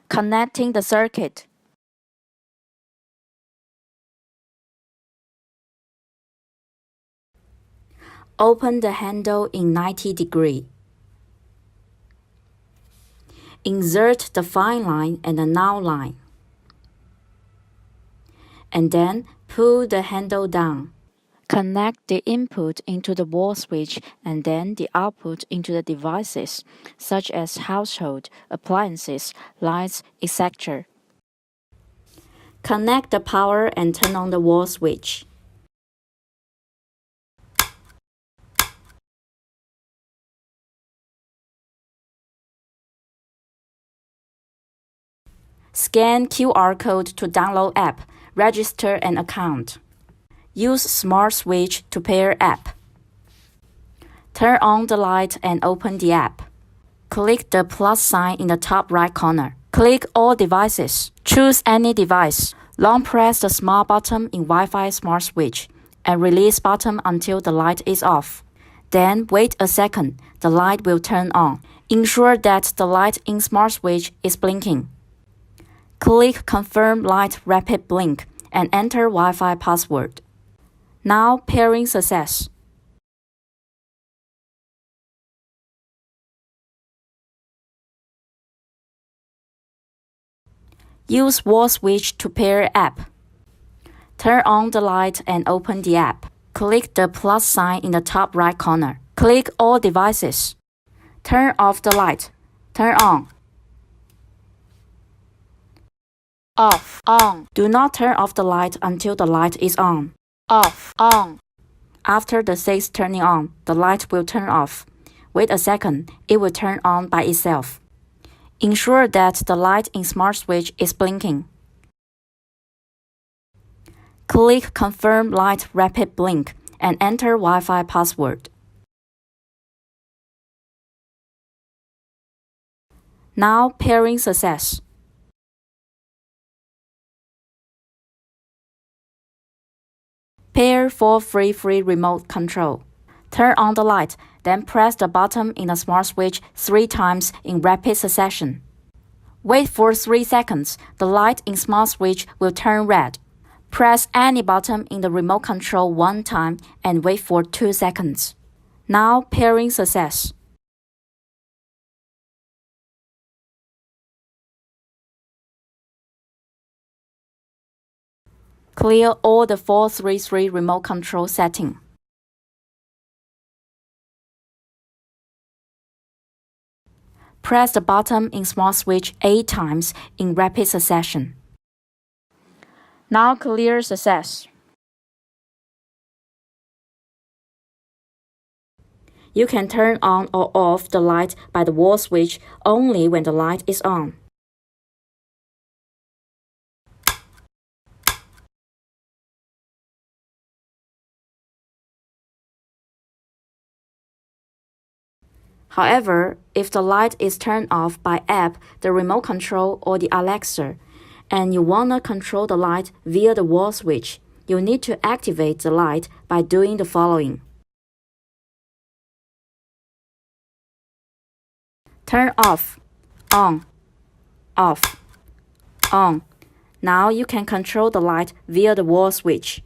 Connecting the circuit. Open the handle in 90 degrees. Insert the find line and the null line. And then pull the handle down. Connect the input into the wall switch and then the output into the devices, such as household, appliances, lights, etc. Connect the power and turn on the wall switch. Scan QR code to download app. Register an account. Use Smart Switch to pair app. Turn on the light and open the app. Click the plus sign in the top right corner. Click All Devices. Choose any device. Long press the small button in Wi-Fi Smart Switch and release button until the light is off. Then wait a second. The light will turn on. Ensure that the light in Smart Switch is blinking. Click Confirm Light Rapid Blink and enter Wi-Fi password. Now pairing success. Use wall switch to pair app. Turn on the light and open the app. Click the plus sign in the top right corner. Click All Devices. Turn off the light. Turn on. Off, on. Do not turn off the light until the light is on. Off, on. After the 6 turning on, the light will turn off. Wait a second, it will turn on by itself. Ensure that the light in Smart Switch is blinking. Click Confirm Light Rapid Blink and enter Wi-Fi password. Now pairing success. Pair for free remote control. Turn on the light, then press the button in the Smart Switch 3 times in rapid succession. Wait for 3 seconds. The light in Smart Switch will turn red. Press any button in the remote control 1 time and wait for 2 seconds. Now pairing success. Clear all the 433 remote control settings. Press the button in Smart Switch 8 times in rapid succession. Now clear success. You can turn on or off the light by the wall switch only when the light is on. However, if the light is turned off by app, the remote control or the Alexa, and you wanna control the light via the wall switch, you need to activate the light by doing the following. Turn off, on, off, on. Now you can control the light via the wall switch.